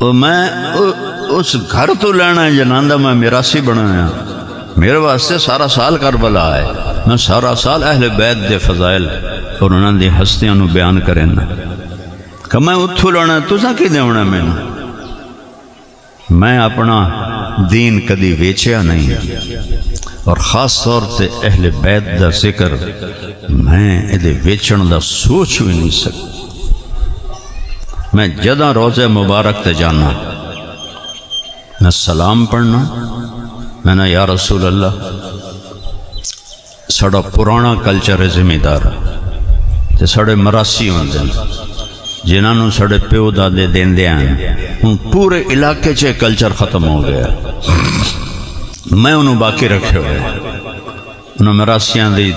میں اس گھر تو لینا ہے جنہاں دا میں میراثی بنایا، میرے واسطے سارا سال کربلا ہے، میں سارا سال اہل بیت دے فضائل اور انہاں دی ہستیاں نو بیان کرنا کہ میں اتھو لینا تساں کی دیونا میں اپنا دین کدی ویچیا نہیں، اور خاص طور سے اہل بیت دا ذکر میں ادھے ویچن دا سوچ بھی نہیں سکتا۔ میں جدہ روزہ مبارک تے جانا، میں سلام پڑھنا، میں نے یا رسول اللہ ساڑا پرانا کلچر ہے ذمہ دار تے ساڑے مراسی ہوندے جنہاں نوں ساڑے پیو دادے دیندے ہیں، ہوں پورے علاقے چے کلچر ختم ہو گیا، میں انہوں باقی رکھے ہوئے، انہوں مراسیاں دی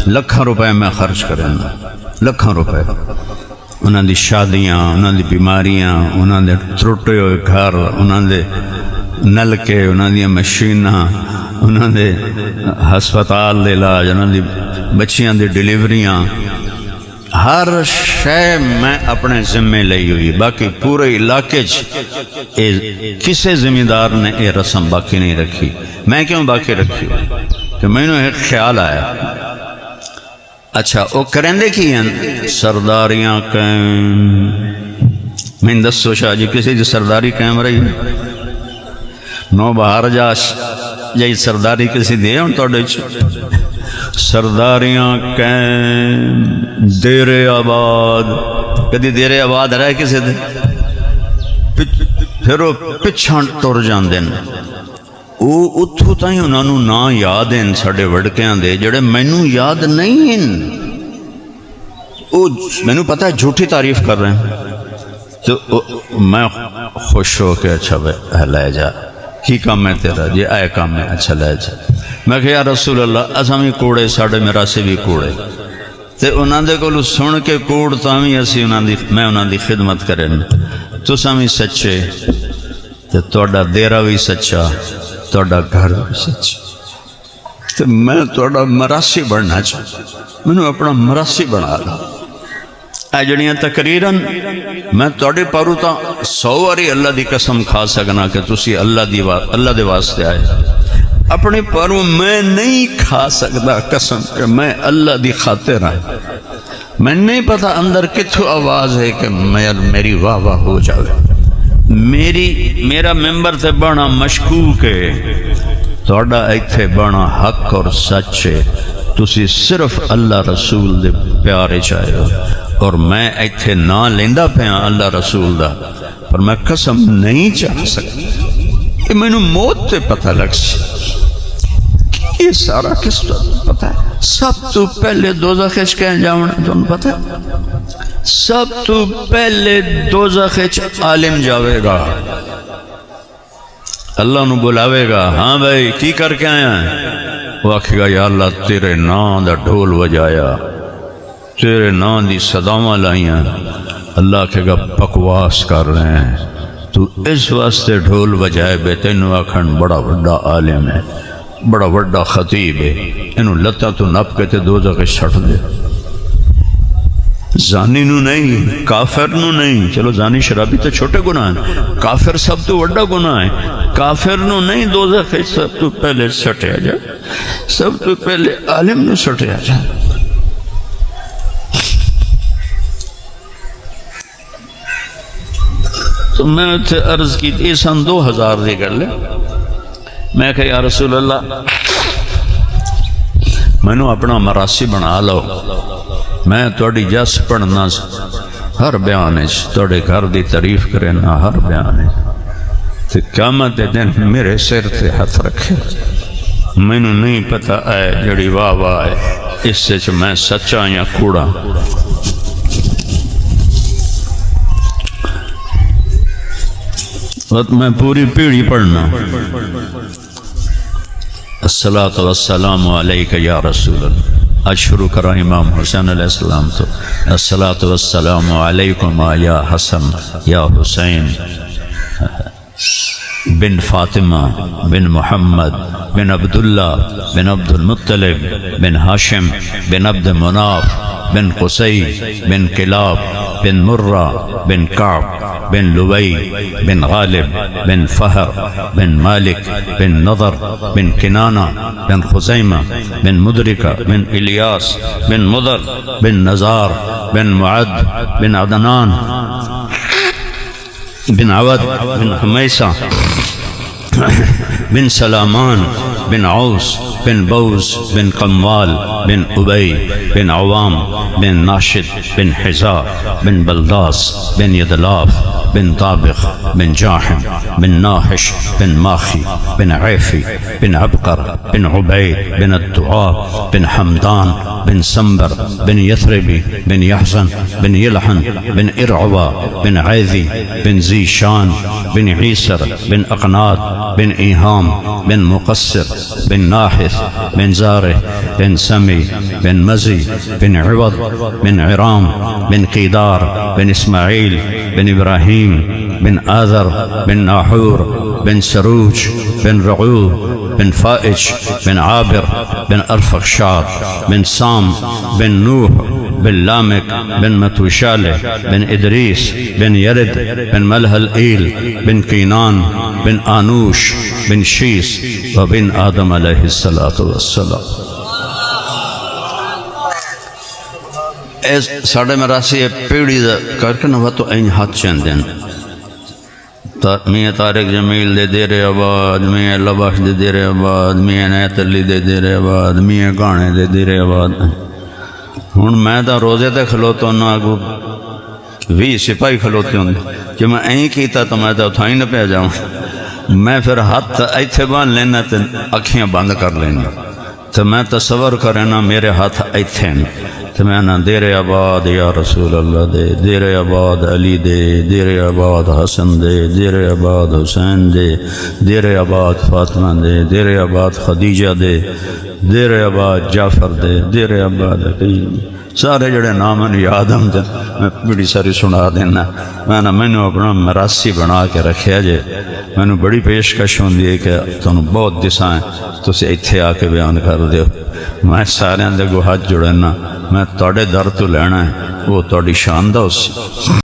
لکھاں روپے میں خرچ کرنا، لکھاں روپے، انہوں دی شادیاں، انہوں دی بیماریاں، انہوں دے ترٹے ہوئے گھر، انہوں دے نلکے، انہوں دی مشیناں، انہوں دے ہسپتال دے علاج، انہوں دی بچیاں دی ڈیلیوریاں، ہر شے میں اپنے ذمے لئی ہوئی، باقی پورے علاقے کسے ذمہ دار نے یہ رسم باقی نہیں رکھی۔ میں کیوں باقی رکھی کہ میں نے ایک خیال آیا، اچھا وہ کرندے کی ہیں سرداریاں قائم، میں دسو شاہ جی کسی دی سرداری قائم رہی نو باہر جائی سرداری کسی دے ہوں توڑے سرداریاں قائم، دیر آباد، کدی دیر آباد رہے کسی دے پھر وہ پچھاں ٹر جاندے ہیں، وہ اتھو تائیں انہوں نے نا یاد ہیں ساڑے وڑکیاں دے جڑے مینوں یاد نہیں ہیں، وہ مینوں پتہ ہے جھوٹی تعریف کر رہے ہیں، تو میں خوش ہو کے اچھا لے جا کی کام ہے تیرا جی آئے کام ہے اچھا لے جا، میں کہ یا رسول اللہ اساں بھی کوڑے ساڑے میرا سے بھی کوڑے تے انہاں دے کولو سن کے کوڑ تاں اسی میں انہاں دی خدمت کریں، تساں بھی سچے تے تہاڈا دیرا بھی سچا، تہاڈا گھر بھی سچا، تے میں تہاڈا مراسی بننا چاہتا، میں نے اپنا مراسی بنا لا۔ اے جڑیاں تقریراً میں تہاڈے پارو تاں 100 واری اللہ دی قسم کھا سکنا کہ تسی اللہ دے واسطے آئے، اپنے پاروں میں نہیں کھا سکتا قسم کہ میں اللہ دی خاطر ہوں، میں نہیں پتا اندر کتھو آواز ہے کہ میری واہ واہ ہو جاوے، میرا ممبر تے بڑا مشکوک ہے، تہاڈا ایتھے بڑا حق اور سچ ہے، تسی صرف اللہ رسول دے پیارے چاہے ہو، اور میں ایتھے نہ لیندہ پیا اللہ رسول دا، پر میں قسم نہیں چاہ سکتا، یہ میں نے موت تے پتہ لگ سی، یہ سارا کس پتہ ہے، سب تو پہلے دوزخ وچ کہیں جاؤنا تمہیں پتہ ہے، سب تو پہلے دوزخ وچ عالم جاوے گا، اللہ نو بلاوے گا، ہاں بھائی کی کر کے آیا ہے، وہ آکھے گا یا اللہ تیرے نام دا ڈھول وجایا، تیرے نام دی صداواں لائیاں، اللہ کہے گا بکواس کر رہے ہیں، تو اس واسطے ڈھول بجائے بے تینوں آکھن بڑا بڑا عالم ہے، بڑا بڑا خطیب ہے، انہوں لتا تو نپ کے تے دوزخ چھٹ دے، زانی نو نہیں، کافر نو نہیں، چلو زانی شرابی تو چھوٹے گناہ ہیں، کافر سب تو بڑا گناہ ہے، کافر نو نہیں دوزخ سب تو پہلے سٹیا جائے، سب تو پہلے عالم نو سٹیا جائے۔ تو میں نے اتھے عرض کی تھی سن 2000 دے کر لے، میں کہا یا رسول اللہ میں نے اپنا مراسی بنا لو، میں توڑی جس پڑھنا ہر بیانے توڑے گھر دی تعریف کرنا ہر بیانے تے قیامت دن میرے سر تے ہاتھ رکھے، میں نے نہیں پتا ہے جڑی واہ واہ ہے اس سے میں سچا یا کوڑا۔ میں پوری پیڑھی پڑھنا، الصلاۃ والسلام علیک یا رسول اللہ، آج شروع کرا امام حسین علیہ السلام تو، الصلاۃ والسلام علیکم یا حسن یا حسین بن فاطمہ بن محمد بن عبداللہ بن عبد المطلب بن ہاشم بن عبد مناف بن قصي بن كلاب بن مرة بن كعب بن لؤي بن غالب بن فهر بن مالك بن نضر بن كنانة بن خزيمة بن مدركة بن إلياس بن مضر بن نزار بن معد بن عدنان بن عود بن حميصة بن سلامان بن عوس بن بوز بن قموال بن أبي بن عوام بن ناشد بن حزاء بن بلداس بن يدلاف بن طابخ بن جاحم بن ناحش بن ماخي بن عيفي بن عبقر بن عبيد بن الدعاء بن حمدان بن سنبر بن يثربي بن يحزن بن يلحن بن إرعوى بن عيذي بن زيشان بن عيسر بن أقناد بن إيهام بن مقصر بن ناحث بن زاره بن سمي بن مزي بن عوض بن عرام بن قيدار بن إسماعيل بن إبراهيم بن آذر بن ناحور بن سروج بن رعوذ بن فائج بن عابر بن أرفخشاد بن سام بن نوح بن لامك بن متوشالة بن إدريس بن يرد بن ملهلئيل بن كينان بن آنوش بن شيس وبن آدم عليه الصلاة والسلام. ساڑھے مراسی پیڑی دا کرکن ہوا تو این ہاتھ چندن میاں طارق جمیل دے دیر آباد، میاں لباش دے دیر آباد، میاں نیت علی دے دیر آباد، میاں گانے دے دیر آباد. ہون میں تا روزے تے کھلوتا ہوں آگو 20 سپاہی کھلوتے ہوں کہ میں این کیتا تو میں تا اتھائی نہ پہ جاؤں. میں پھر ہاتھ ایتھے بان لینا تے اکھیاں بند کر لینا تو میں تصور کرنا میرے ہاتھ ایتھے ہیں تو میں نا دیر آباد یا رسول اللہ دے، دیر آباد علی دے، دیر آباد حسن دے، دیر آباد حسین دے، دیر آباد فاطمہ دے، دیر آباد خدیجہ دے، دیر آباد جعفر دے، دیر آباد عقیل. سارے جڑے نام میں یاد ہوں میں بڑی ساری سنا دینا. میں نے اپنا مراسی بنا کے رکھیا جے. میں نے بڑی پیشکش ہوندی ہے کہ تمہیں بہت دسائیں تو اسے اتھے آ کے بیان کر دیو. میں سارے اندر کو ہاتھ جڑنا، میں توڑے در تو لینا ہے، وہ توڑی شان دا اس